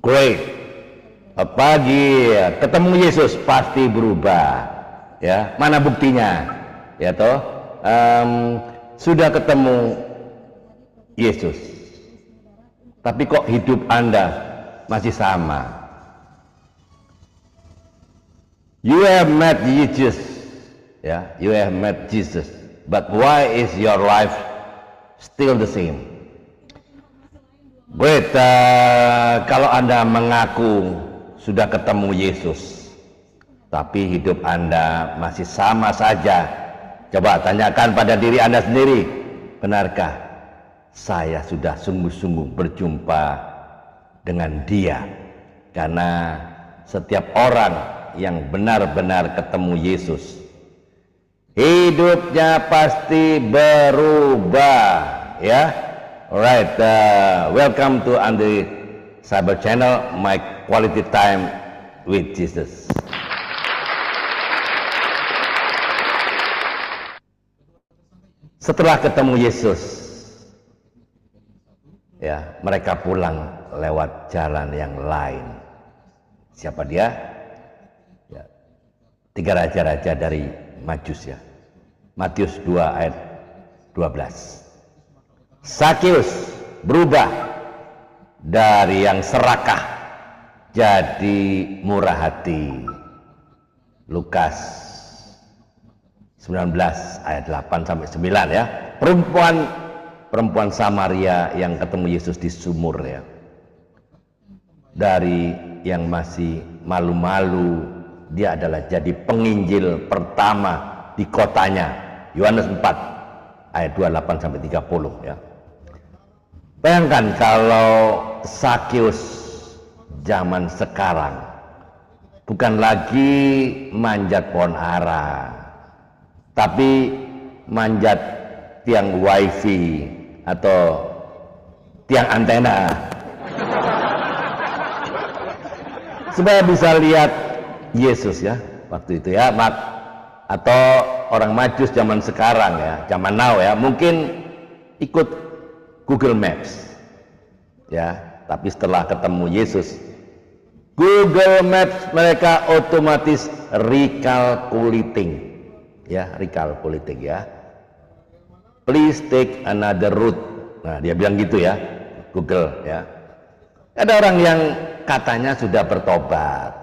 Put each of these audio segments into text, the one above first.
Great. Pagi ketemu Yesus pasti berubah. Ya, mana buktinya? Ya toh, sudah ketemu Yesus, tapi kok hidup Anda masih sama? You have met Jesus, ya, you have met Jesus, but why is your life still the same? Great, kalau Anda mengaku sudah ketemu Yesus, tapi hidup Anda masih sama saja. Coba tanyakan pada diri Anda sendiri, benarkah saya sudah sungguh-sungguh berjumpa dengan Dia? Karena setiap orang yang benar-benar ketemu Yesus, hidupnya pasti berubah, ya. Alright, welcome to Andri Cyber Channel, my quality time with Jesus. Setelah ketemu Yesus, ya, mereka pulang lewat jalan yang lain. Siapa dia? Ya, 3 raja-raja dari Majus, ya. Matius 2 ayat 12. Sakius berubah dari yang serakah jadi murah hati. Lukas 19 ayat 8 sampai 9, ya. Perempuan Samaria yang ketemu Yesus di sumur, ya. Dari yang masih malu-malu, dia adalah jadi penginjil pertama di kotanya. Yohanes 4 ayat 28 sampai 30, ya. Bayangkan kalau Sakius zaman sekarang bukan lagi manjat pohon ara, tapi manjat tiang wifi atau tiang antena supaya bisa lihat Yesus, ya, waktu itu, ya. Atau orang Majus zaman sekarang, ya, zaman now, ya, mungkin ikut Google Maps, ya. Tapi setelah ketemu Yesus, Google Maps mereka otomatis recalculating, ya, recalculating, ya. Please take another route. Nah, dia bilang gitu, ya, Google, ya. Ada orang yang katanya sudah bertobat,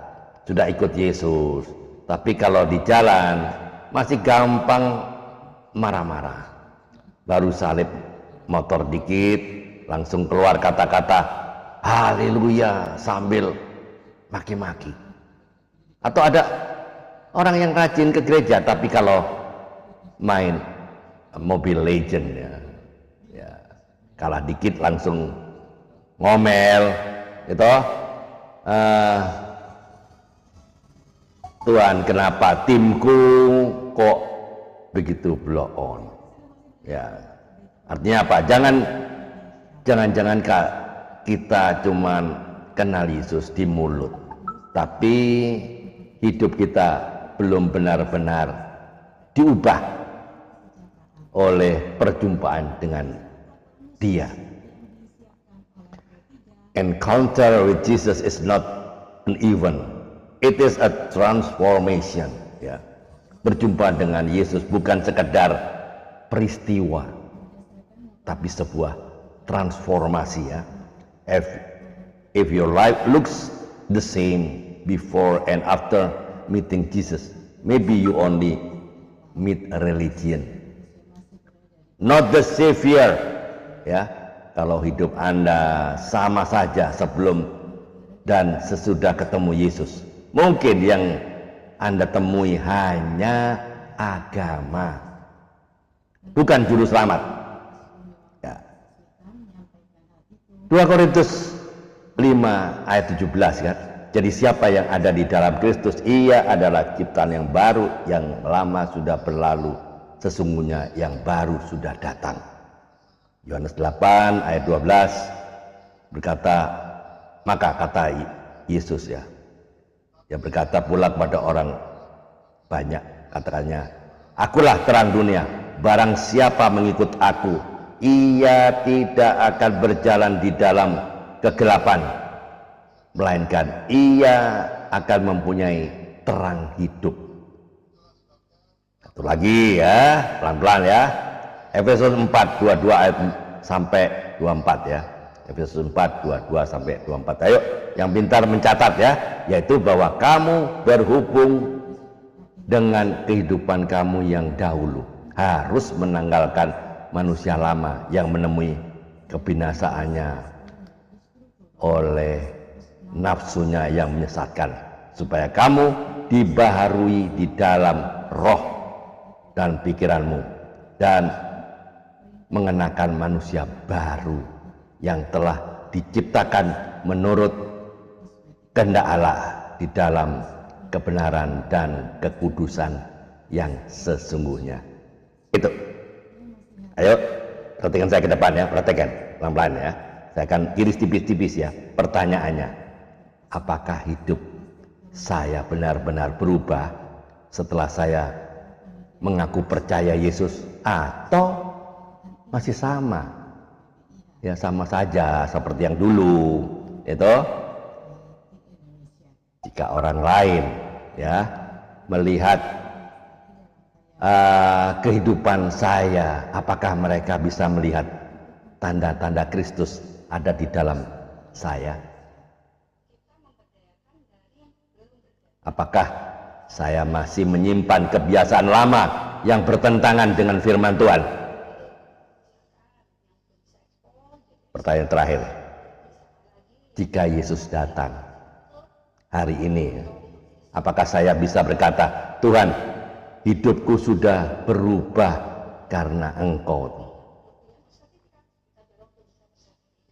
sudah ikut Yesus, tapi kalau di jalan masih gampang marah-marah. Baru salib motor dikit, langsung keluar kata-kata haleluya sambil maki-maki. Atau ada orang yang rajin ke gereja, tapi kalau main Mobile Legend, ya, kalah dikit langsung ngomel, gitu. Tuhan, kenapa timku kok begitu blow on, ya. Artinya apa? Jangan kita cuman kenal Yesus di mulut, tapi hidup kita belum benar-benar diubah oleh perjumpaan dengan Dia. Encounter with Jesus is not an event, it is a transformation, ya. Berjumpa dengan Yesus bukan sekedar peristiwa, tapi sebuah transformasi, ya. If your life looks the same before and after meeting Jesus, maybe you only meet a religion, not the Savior, ya. Kalau hidup Anda sama saja sebelum dan sesudah ketemu Yesus, mungkin yang Anda temui hanya agama, bukan juru selamat. 2 Korintus 5 ayat 17, kan. Jadi siapa yang ada di dalam Kristus, ia adalah ciptaan yang baru, yang lama sudah berlalu, sesungguhnya yang baru sudah datang. Yohanes 8 ayat 12 berkata, maka kata Yesus, ya, yang berkata pula kepada orang banyak, katakannya, akulah terang dunia, barang siapa mengikut aku, ia tidak akan berjalan di dalam kegelapan, melainkan ia akan mempunyai terang hidup. Satu lagi ya, pelan-pelan ya. Efesus 4, 22 ayat sampai 24 ya. Efesus 4, 22 sampai 24. Ayo, yang pintar mencatat ya, yaitu bahwa kamu berhubung dengan kehidupan kamu yang dahulu harus menanggalkan manusia lama yang menemui kebinasaannya oleh nafsunya yang menyesatkan, supaya kamu dibaharui di dalam roh dan pikiranmu, dan mengenakan manusia baru yang telah diciptakan menurut kehendak Allah di dalam kebenaran dan kekudusan yang sesungguhnya. Itu. Ayo, perhatikan saya ke depan ya, perhatikan pelan-pelan ya. Saya akan iris tipis-tipis ya. Pertanyaannya, apakah hidup saya benar-benar berubah setelah saya mengaku percaya Yesus, atau masih sama? Ya, sama saja seperti yang dulu. Itu jika orang lain ya melihat kehidupan saya, apakah mereka bisa melihat tanda-tanda Kristus ada di dalam saya? Apakah saya masih menyimpan kebiasaan lama yang bertentangan dengan firman Tuhan? Pertanyaan terakhir, jika Yesus datang hari ini, apakah saya bisa berkata, Tuhan, hidupku sudah berubah karena Engkau?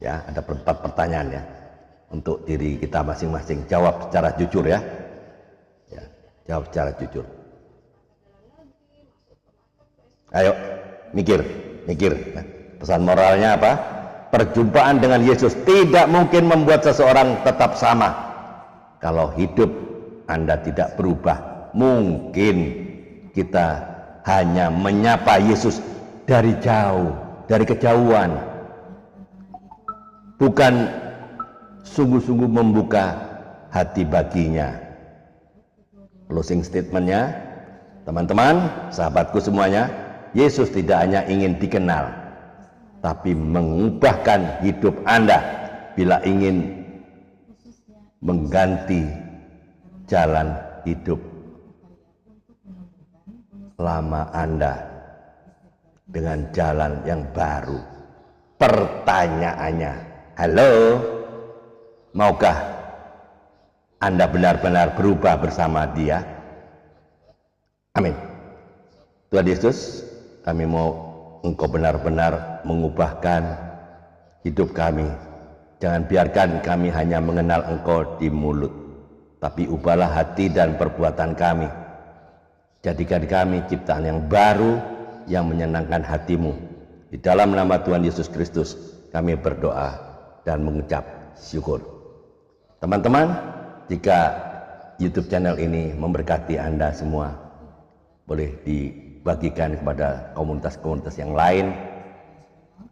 Ya, ada 4 pertanyaan ya untuk diri kita masing-masing. Jawab secara jujur ya. Ya, jawab secara jujur. Ayo, mikir. Ya. Pesan moralnya apa? Perjumpaan dengan Yesus tidak mungkin membuat seseorang tetap sama kalau hidup Anda tidak berubah. Mungkin kita hanya menyapa Yesus dari jauh, dari kejauhan, bukan sungguh-sungguh membuka hati baginya. Closing statementnya, teman-teman, sahabatku semuanya, Yesus tidak hanya ingin dikenal, tapi mengubahkan hidup Anda bila ingin mengganti jalan hidup lama Anda dengan jalan yang baru. Pertanyaannya, halo, maukah Anda benar-benar berubah bersama Dia? Amin. Tuhan Yesus, kami mau Engkau benar-benar mengubahkan hidup kami. Jangan biarkan kami hanya mengenal Engkau di mulut, tapi ubahlah hati dan perbuatan kami. Jadikan kami ciptaan yang baru yang menyenangkan hati-Mu. Di dalam nama Tuhan Yesus Kristus kami berdoa dan mengucap syukur. Teman-teman, jika YouTube channel ini memberkati Anda semua, boleh dibagikan kepada komunitas-komunitas yang lain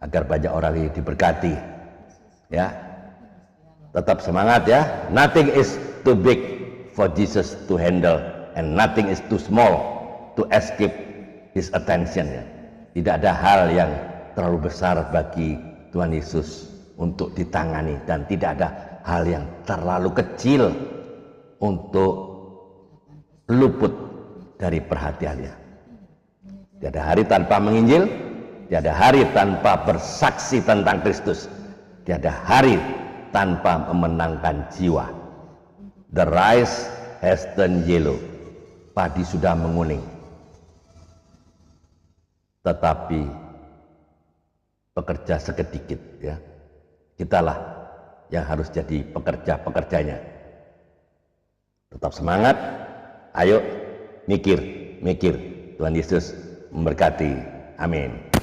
agar banyak orang ini diberkati. Ya, tetap semangat ya. Nothing is too big for Jesus to handle, and nothing is too small to escape His attention. Ya. Tidak ada hal yang terlalu besar bagi Tuhan Yesus untuk ditangani, dan tidak ada hal yang terlalu kecil untuk luput dari perhatiannya. Tiada hari tanpa menginjil, tiada hari tanpa bersaksi tentang Kristus, tiada hari tanpa memenangkan jiwa. The rice has turned yellow. Padi sudah menguning. Tetapi pekerja sedikit ya. Kitalah yang harus jadi pekerja-pekerjanya. Tetap semangat. Ayo mikir. Tuhan Yesus memberkati. Amin.